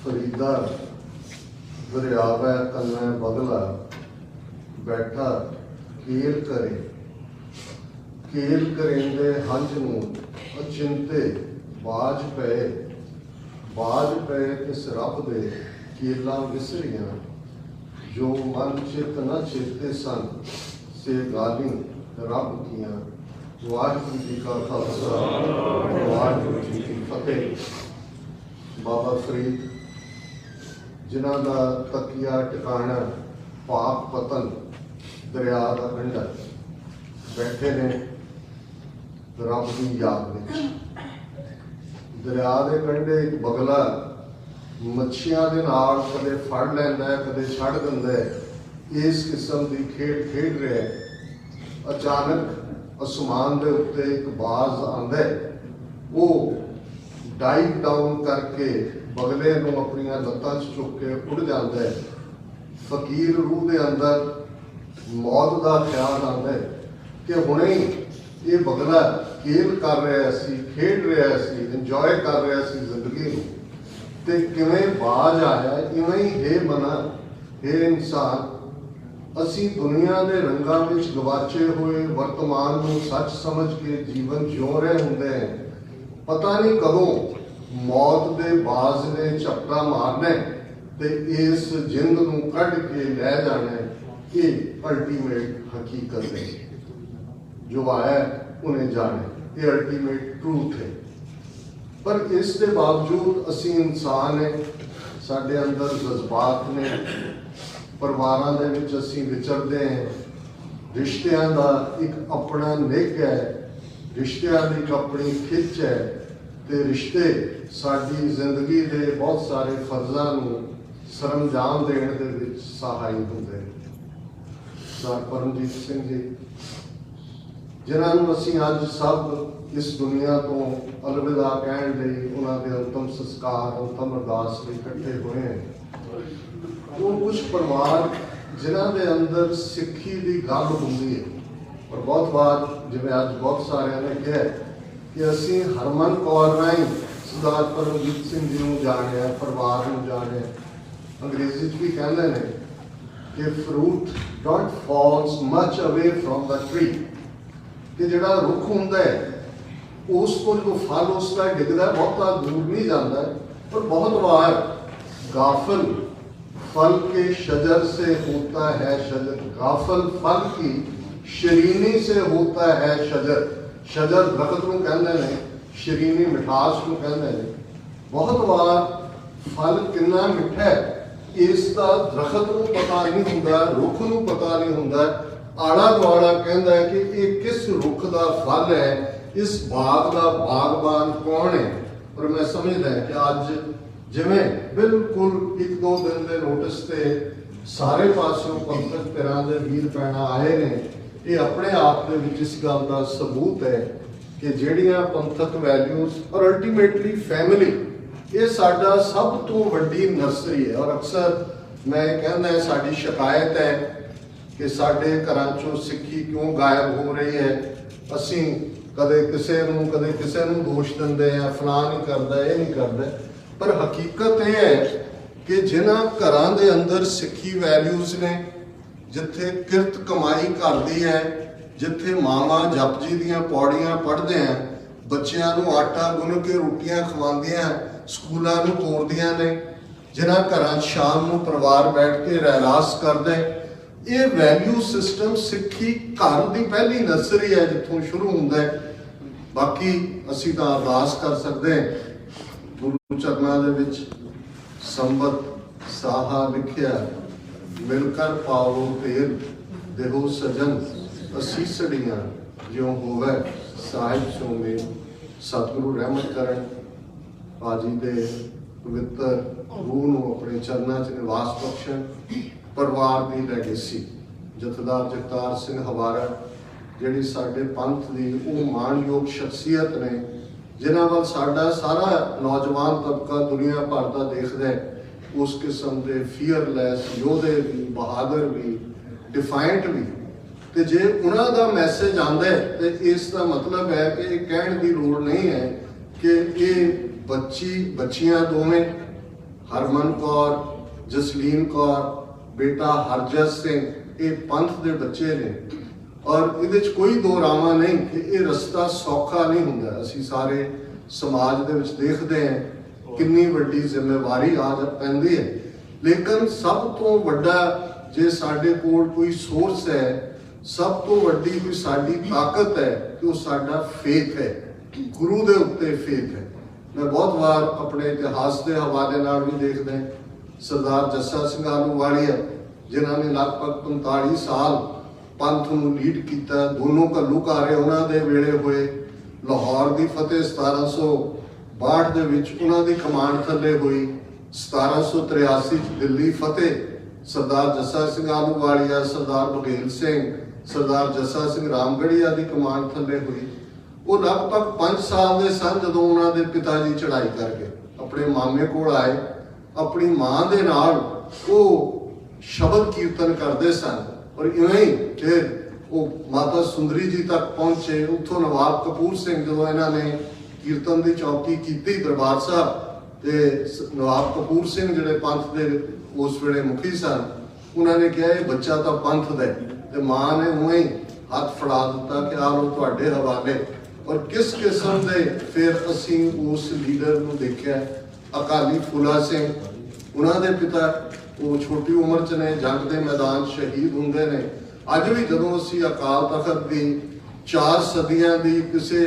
फरीदा दरियावै कन्नै बगला बैठा केल करेंदे हंज नूं अचिंते बाज पे तिस रब दे केलां विसरियां जो मन चित न चेते सन से गाली रब दियां। वाहिगुरू जी का खालसा वाहिगुरू जी की फतेह। बाबा फरीद जिन्हां दा तकिया टिकाणा पाक पतन दरिया का कंढा बैठे ने रब की याद में। दरिया के कंढे एक बगला मच्छियां दे नाल कदे फड़ लैंदा है कदे छड़ दिंदा है। इस किस्म की खेड खेड रहा है। अचानक आसमान के उत्ते एक बाज आंदा है, वो डाइव डाउन करके बगले नूं अपनियां लत्तां च चुक के उड़ जाता है। फकीर रूह के अंदर मौत का ख्याल आता है कि हुणे ही ये बगला खेल कर रहा सी, खेड रहा सी, इंजॉय कर रहा सी जिंदगी नूं, ते किवें बाज आया। इवें ही हे बना हे इंसान, असी दुनिया के रंगां विच गवाचे हुए वर्तमान नूं सच समझ के जीवन जिउ रहे हुंदे हैं। पता नहीं कदों मौत के बाज ने झपटा मारना ते इस जिंद नूं कढ के लै जाना। ये अल्टीमेट हकीकत है, जो आया उन्हें जाने, ये अल्टीमेट ट्रूथ है। पर इस दे बावजूद असी इंसान है, साडे अंदर जज्बात ने, परिवारां दे विच असी विचरदे हैं। रिश्तियां दा एक अपना निग है, रिश्तियां दी एक अपनी खिच है, ते रिश्ते साडी जिंदगी दे बहुत सारे फर्जां नूं सरंजाम देण दे विच सहाई हुंदे ने। सर परमजीत सिंह जी जिन्हां नूं असीं अज सब इस दुनिया तो अलविदा कहण लई उन्हां दे अंतम संस्कार अंतम अरदास लई इकट्ठे होए हैं। वो कुछ परिवार जिन्हां दे अंदर सिक्खी दी गल हुंदी है। और बहुत बार जिवें अज बहुत सारिਆਂ ने कहा कि असीं हरमन कौर राहीं सरदार परमजीत सिंह जी नूं जाणिआ, परिवार नूं जाणिआ। अंग्रेजी च भी कहंदे ने कि fruit don't falls much away from the tree, कि जिहड़ा रुख हुंदा है उस को जो फल उसका डिगदा बहुता दूर नहीं जाता है। पर बहुत बार गाफिल फल के शजर से होता है शजर, गाफिल फल की शरीनी से होता है शजर। शजर दरख्त को कहते हैं, शरीनी मिठास को कहते हैं। बहुत बार फल कितना मिठा है इसका दरख्त को पता नहीं होंदा, रुख को पता नहीं होंदा। आला दुआला कहता है कि ये किस रुख का फल है, इस बाग का बागबान कौन है। और मैं समझदा कि अज जिवें बिल्कुल एक दो दिन के नोटिस से सारे पासों पंथक पिरां दे वीर भैणां आए ने, ये अपने आप दे विच इस गल का सबूत है कि जिहड़ियां पंथक वैल्यूज और अल्टीमेटली फैमिली, ये साडा सब तो वड्डी नर्सरी है। और अक्सर मैं कहना साडी शिकायत है कि साडे घरां चों सिक्खी क्यों गायब हो रही है। असीं कदे किसे नूं दोष दिंदे आ, फलां नहीं करदा, ये नहीं करदा। पर हकीकत यह है कि जिन्हां घरां दे अंदर सिक्खी वैल्यूज ने, जिथे किरत कमाई करदी है, जिथे मावां जप जी दीआं पौड़ियां पढ़दे हैं, बच्चियां नूं आटा गुन के रोटियां खवांदियां, स्कूलां नूं तोड़दियां ने, जिन्हां घरां शाम नूं परिवार बैठ के रहरास करदे, ये वैल्यू सिस्टम सिक्खी घर की पहली नर्सरी है जिथों शुरू होंदा है। बाकी असीं तां अरदास कर सकते हैं, गुरु चरनां दे विच संबत साहा लिखिया, मिलकर पाओ तेल देहो सजन असीसड़ियां ज्यों होवे साहिब चोमे। सतगुरु रहमत करन, पाजी दे पवित्र रूह नूं अपने चरनां च निवास बख्शण। परिवार की लैगेसी जथेदार जगतार सिंह हवारा जिहड़ी साडे पंथ की वो माणयोग शख्सियत ने, जिन्हां वल साडा सारा नौजवान तबका दुनिया भर का देखदा है। उस किस्म के फीयरलैस योधे भी, बहादुर भी, डिफाइंट भी। तो जे उन्हां दा मैसेज आंदा है तो इसका मतलब है कि कहण की लोड़ नहीं है कि ये बच्चियां दोवें हरमन कौर, जसलीन कौर, बेटा हरजस सिंह, ये पंथ के बच्चे ने। और ये कोई दो रावा नहीं कि ये रस्ता सौखा नहीं होंगे। असी सारे समाज दे विच देखते हैं कितनी वड्डी जिम्मेवारी आज पैंदी है। लेकिन सब तो वड्डा जे साडे कोल कोई सोर्स है, सब तो वड्डी कोई साडी ताकत है कि वो साडा फेथ है, गुरु दे उत्ते फेथ है। मैं बहुत बार अपने इतिहास के हवाले नाल भी देखते हैं, सरदार जस्सा सिंह आलूवालिया जिन्होंने लगभग 45 साल पंथ नूं लीड किया, दोनों घल्लूघारे उन्होंने वेले हुए। लाहौर की फतेह 1762 दे विच उन्हां दी कमांड थले हुई। 1783 दिल्ली फतेह सरदार जस्सा सिंह आलूवालिया, सरदार बघेल सिंह, सरदार जस्सा सिंह रामगढ़िया की कमांड थले हुई। वो लगभग 5 साल के सन जो उन्होंने पिता जी चढ़ाई करके अपने मामे को आए। अपनी मां दे नाल वो शब्द कीर्तन करते सन और इवें ही फिर वो माता सुंदरी जी तक पहुंचे। उतों नवाब कपूर सिंह जो इन्होंने कीर्तन की चौकी की दरबार साहब, तो नवाब कपूर सिंह जोड़े पंथ के उस वेले मुखी सन, उन्होंने कहा ये बच्चा तो पंथ दे, तो मां ने उवें ही हाथ फड़ा दिता कि आ लो तुहाडे हवाले। और किस किस्म के फिर असी उस लीडर को देखा, अकाली फूला सिंह, उन्होंने पिता वो छोटी उम्र च ने जंग के मैदान शहीद होंगे ने। अज भी जो असी अकाल तखत की 4 सदियां की किसी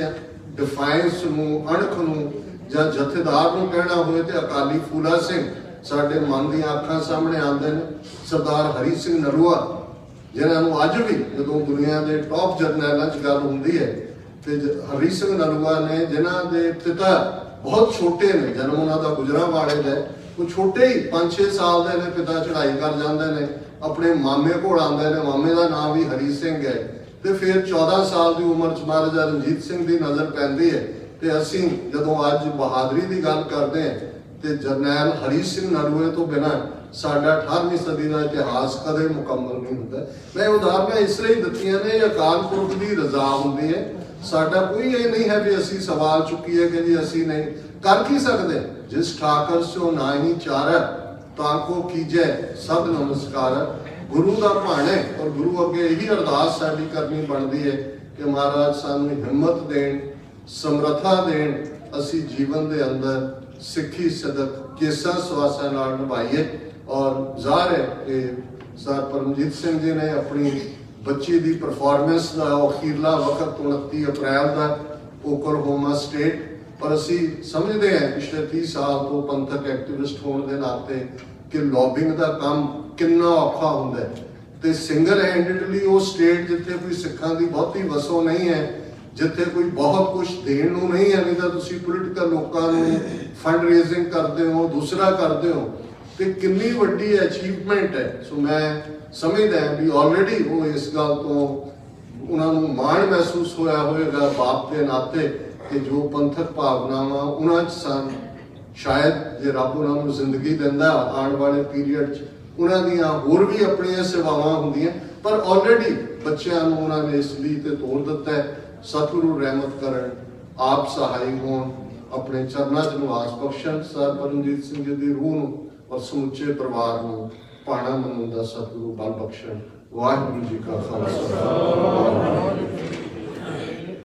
डिफाइंस अणख या जथेदार को कहना हो तो अकाली फूला सिंह साडे मन दी आंखां सामने आते हैं। सरदार हरी सिंह नलूआ जिन्होंने अज भी जो दुनिया के टॉप जरनैलों च गल होंदी है, तो हरी सिंह नलूआ ने जिन्हों के पिता बहुत छोटे ने, जन्म उन्होंने गुजरांवाले का, वो छोटे ही 5-6 साल के ने पिता चढ़ाई कर जाते हैं। अपने मामे को आते हैं, मामे का नाम भी हरी सिंह है। तो फिर 14 साल की उम्र च महाराजा रणजीत सिंह की नज़र पैंदी है। तो असी जो अज बहादरी की गल करते हैं तो जरनैल हरी सिंह नलूए तो बिना साडा 18वीं सदी का इतिहास कदे मुकम्मल नहीं होता। मैं उदाहरण इसलिए दित्तियां ने, अकाल पुरख की रजा होंदी है। साडा कोई ये नहीं है भी असी सवाल चुकीए कि जी असी नहीं कर की सकते। जिस ठाकर सो ना ही चार ताको कीजे सब नमस्कार। गुरु का भाणे और गुरु अगे यही अरदास साडी करनी बनती है कि महाराज सानू हिम्मत देन, समर्था देन, असी जीवन के अंदर सिक्खी सदक केसा सुआसा नाल निभाइए। और ज़ाहिर है सर परमजीत सिंह जी ने अपनी बच्ची की परफॉर्मेंस का अखीरला वक्त 29 अप्रैल का ओकलहोमा स्टेट, पर असी समझते हैं पिछले 30 साल तो पंथक एक्टिविस्ट होने के नाते कि लॉबिंग का काम कितना औखा होंदा है। तो सिंगल हैंडेडली वो स्टेट जिथे कोई सिखां की बहुती वसों नहीं है, जिथे कोई बहुत कुछ देण नूं नहीं है, नहीं तो तुसीं पोलिटिकल लोकां नूं फंड रेजिंग करते हो, दूसरा करते हो, तो कितनी वड्डी अचीवमेंट है। सो मैं समझदा भी ऑलरेडी वो इस गल तो उन्होंने माण महसूस होया होएगा बाप के नाते कि जो पंथक भावनावां उन्हां च सन, शायद जे रब उन्होंने जिंदगी दिंदा आने वाले पीरीयड च उन्हां दियां होर भी अपनियां सेवावां होंदियां, पर ऑलरेडी बच्चों को उन्होंने इस लीह ते तोड़ दिता है। सतगुरु रहमत करन, आप सहाय होण, अपने चरणों च निवास बख्शण सर परमजीत सिंह जी की रूह नूं और समुचे परिवार को पाणा मनन दा सतगुरु बल बख्शण। वाहिगुरू जी का खालसा।